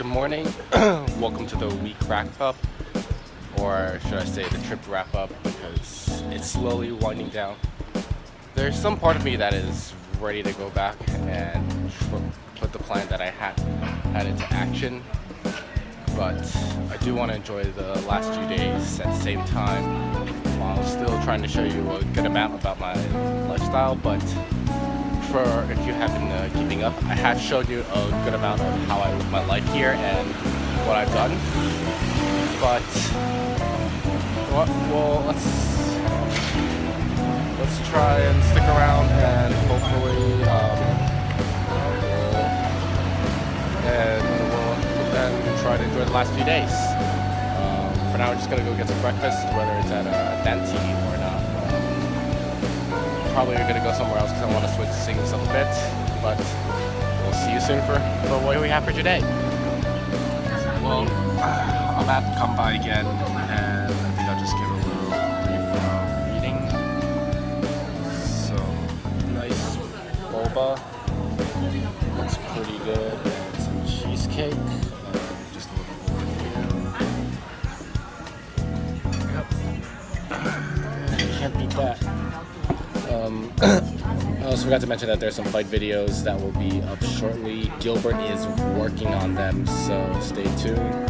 Good morning. Welcome to the week wrap up, or should I say the trip wrap up, because it's slowly winding down. There's some part of me that is ready to go back and put the plan that I had into action, but I do want to enjoy the last few days at the same time while still trying to show you a good amount about my lifestyle. But if you have been keeping up, I have showed you a good amount of how I live my life here and what I've done. But well, let's try and stick around and hopefully we'll try to enjoy the last few days. For now, we're just gonna go get some breakfast, whether it's at a Dante or not. Probably gonna go somewhere else because I want to switch things up a bit, but we'll see you soon for what we have for today. Well, I'm at come by again, and I think I'll just give a little brief reading. So, nice boba, looks pretty good, and some cheesecake, just a little over here. Yep, can't beat that. I also forgot to mention that there's some fight videos that will be up shortly. Gilbert is working on them, so stay tuned.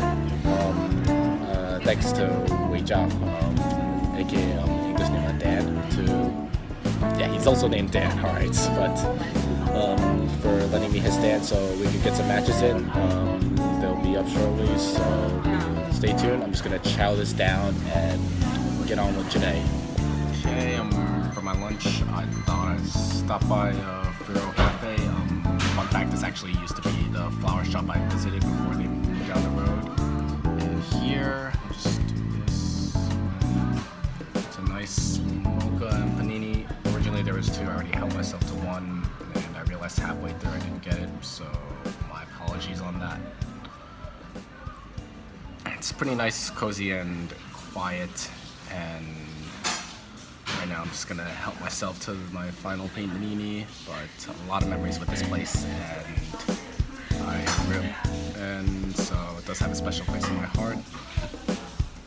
Thanks to Wei Zhao, aka English name Dan, yeah, he's also named Dan, alright, but for lending me his stand so we could get some matches in. They'll be up shortly, so stay tuned. I'm just gonna chow this down and get on with today. Okay, for my lunch, I thought I'd stop by Furo Cafe. Fun fact, this actually used to be the flower shop I visited before they moved down the road. And here, I'll just do this. It's a nice mocha and panini. Originally there was two, I already held myself to one, and I realized halfway through I didn't get it, so my apologies on that. It's pretty nice, cozy, and quiet, and right now I'm just gonna help myself to my final panini, but a lot of memories with this place, and so it does have a special place in my heart,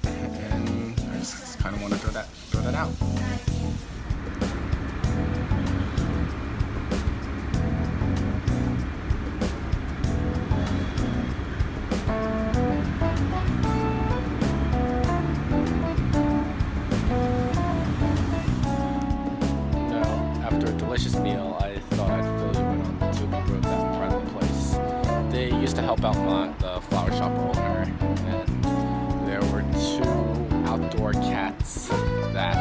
and I just kind of want to throw that out. Delicious meal, I thought I'd fill you in on the two member of that friendly place. They used to help out the flower shop owner, and there were two outdoor cats that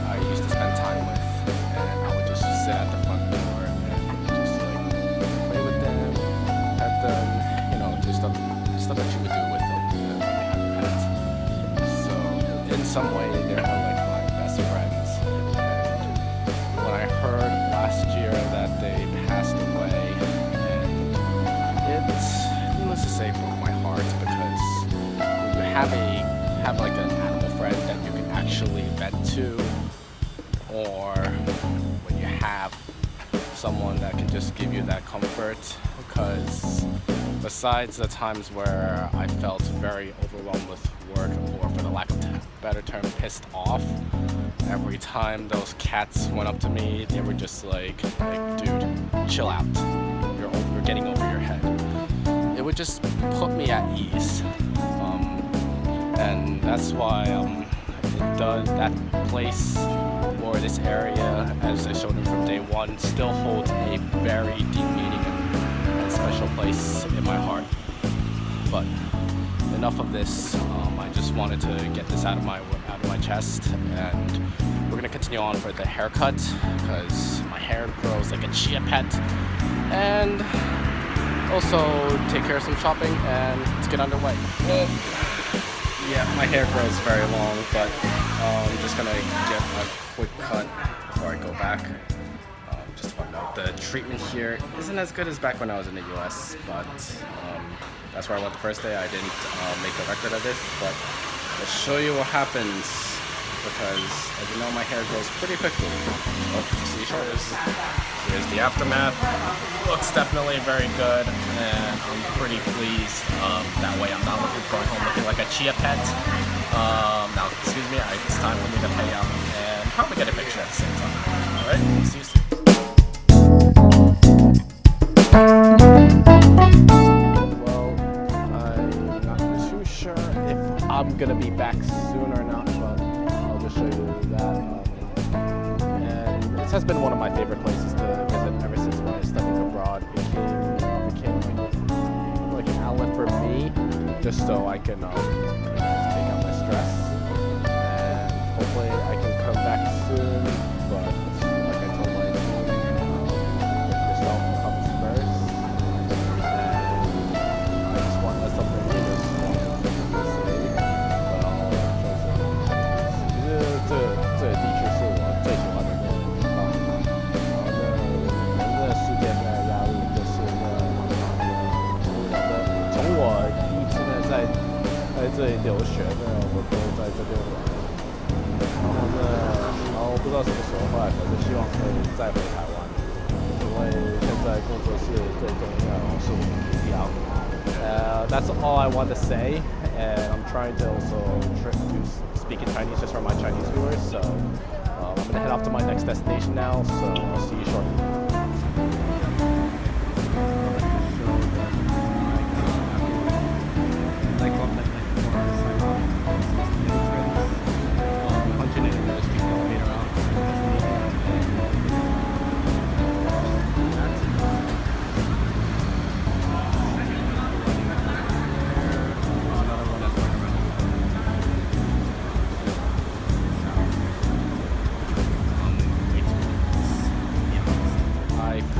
I used to spend time with, and I would just sit at the front door and just like play with them, pet them, you know, just stuff that you would do with them when you have pets. So in some way, they're like my best friends. I heard last year that they passed away, and it's, needless to say, broke my heart, because when you have like an animal friend that you can actually vent to, or when you have someone that can just give you that comfort, because besides the times where I felt very overwhelmed with work, or for the lack of a better term, pissed off, every time those cats went up to me, they were just like dude, chill out. You're getting over your head. It would just put me at ease. And that's why that place or this area, as I showed them from day one, still holds a very deep meaning and special place in my heart. But enough of this. I just wanted to get this out of my chest, and we're gonna continue on for the haircut because my hair grows like a chia pet, and also take care of some shopping, and let's get underway. Yeah, my hair grows very long, but I'm just gonna get a quick cut before I go back. Just to note, the treatment here isn't as good as back when I was in the US, but that's where I went the first day. I didn't make a record of it, but let's show you what happens because, as you know, my hair grows pretty quickly. Oh, see, here's the aftermath. Looks definitely very good, and I'm pretty pleased. That way I'm not going home looking like a chia pet. Now, excuse me, it's time for me to pay up and probably get a picture at the same time. Alright, see you soon. Well, I'm not too sure if I'm gonna be back soon or not, but I'll just show you that. And this has been one of my favorite places to visit ever since when I was studying abroad. It became like an outlet for me, just so I can take out my stress. And hopefully I can come back soon, but like I told my team, yourself comes first. And I just want something to say,这的确是我最喜欢的一个地方。人的世界的压力就是从我第一次在这里留学我都在这边玩。然后不知道什么时候回来，可是希望可以再回台湾，因为现在工作是最重要，是我的目标。That's all I want to say, and I'm trying to also speak in Chinese just for my Chinese viewers. So I'm gonna head off to my next destination now. So I'll see you shortly.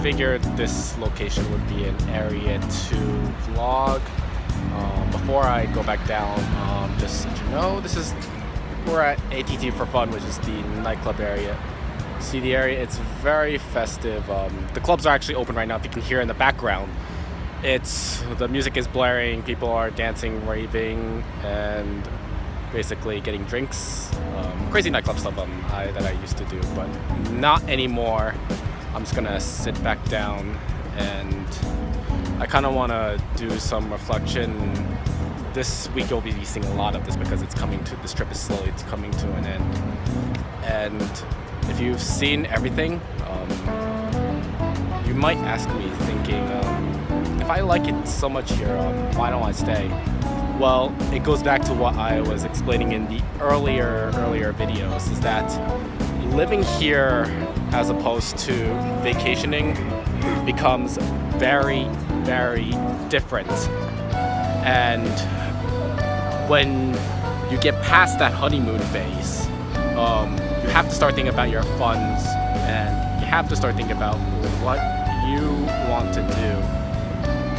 Figured this location would be an area to vlog. Before I go back down, just so you know, we're at ATT for Fun, which is the nightclub area. See the area? It's very festive. The clubs are actually open right now. If you can hear in the background, the music is blaring. People are dancing, raving, and basically getting drinks. Crazy nightclub stuff that I used to do, but not anymore. I'm just gonna sit back down, and I kind of want to do some reflection. This week you'll be seeing a lot of this because this trip is slowly coming to an end. And if you've seen everything, you might ask me thinking, if I like it so much here, why don't I stay? Well, it goes back to what I was explaining in the earlier videos, is that living here as opposed to vacationing becomes very, very different. And when you get past that honeymoon phase, you have to start thinking about your funds, and you have to start thinking about what you want to do.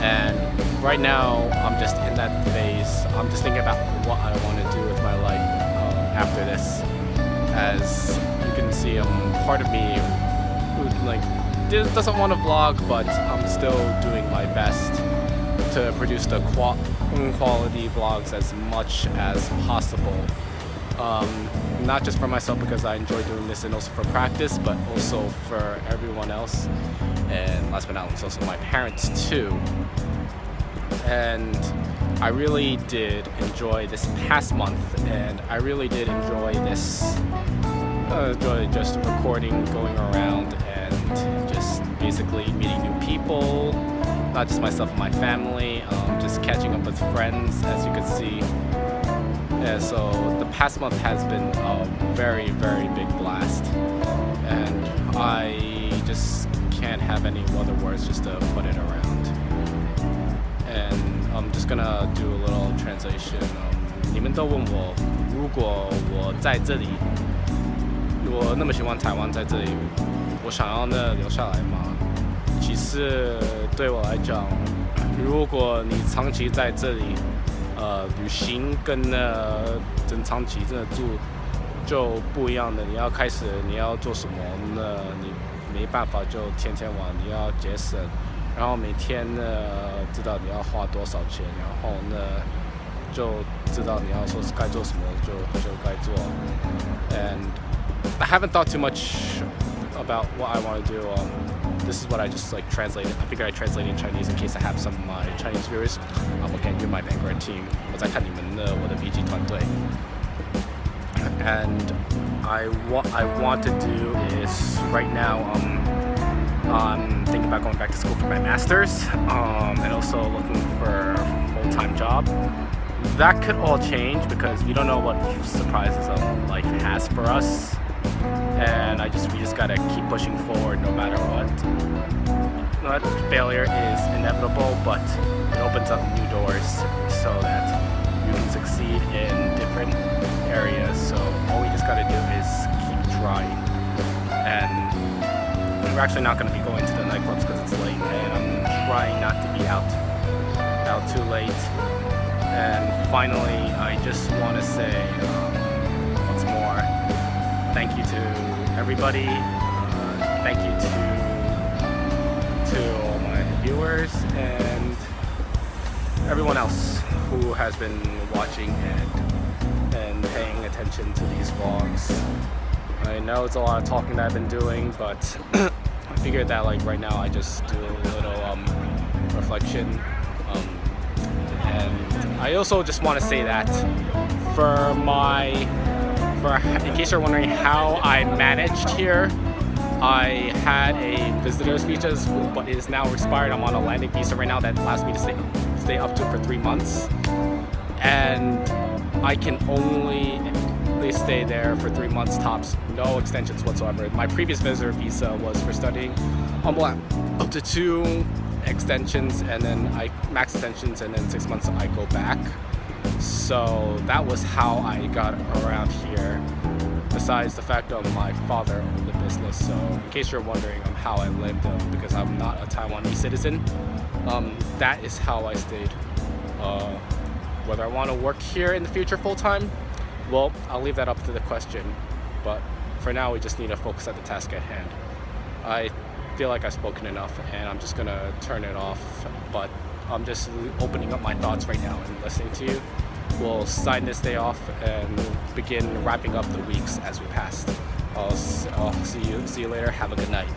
And right now, I'm just in that phase. I'm just thinking about what I want to do with my life after this. As you can see, part of me who doesn't want to vlog, but I'm still doing my best to produce the quality vlogs as much as possible. Not just for myself because I enjoy doing this, and also for practice, but also for everyone else. And last but not least, also my parents too. And I really did enjoy this past month, and I really did enjoy this. Enjoy just recording, going around, and just basically meeting new people. Not just myself and my family, just catching up with friends, as you can see. Yeah, so the past month has been a very, very big blast, and I just can't have any other words just to put it around. And I'm just gonna do a little translation. 你们都问我，如果我在这里，我那么喜欢台湾，在这里，我想要留下来吗？其实对我来讲，如果你长期在这里，旅行跟真长期真的住就不一样的。你要做什么，你没办法就天天玩，你要节省，然后每天知道你要花多少钱，然后就知道你要说该做什么就该做。And I haven't thought too much about what I want to do. This is what I just like translated. I figured I translated in Chinese in case I have some of my Chinese viewers. I'm looking at you, my Vanguard team. 我在看你们的我的 VG 团队。And what I want to do is right now I'm thinking about going back to school for my master's and also looking for a full-time job. That could all change because we don't know what surprises life has for us, and we just gotta keep pushing forward no matter what. Not failure is inevitable, but it opens up new doors so that you can succeed in different areas. So all we just gotta do is keep trying. And we're actually not gonna be going to the nightclubs because it's late, and I'm trying not to be out too late. And finally, I just want to say once more, thank you to everybody. Thank you to all my viewers and everyone else who has been watching and paying attention to these vlogs. I know it's a lot of talking that I've been doing, but I figured that like right now I just do a little reflection. And I also just want to say that in case you're wondering how I managed here, I had a visitor's visa, but it is now expired. I'm on a landing visa right now that allows me to stay up to for 3 months, and I can only stay there for 3 months tops, no extensions whatsoever. My previous visitor visa was for studying, up to 2 extensions and then max extensions, and then 6 months I go back. So that was how I got around here, besides the fact of my father owned the business. So in case you're wondering how I lived, because I'm not a Taiwanese citizen, that is how I stayed. Whether I want to work here in the future full-time, well, I'll leave that up to the question, but for now we just need to focus at the task at hand. I feel like I've spoken enough, and I'm just gonna turn it off, but I'm just opening up my thoughts right now and listening to you. We'll sign this day off and begin wrapping up the weeks as we passed. I'll see you later. Have a good night.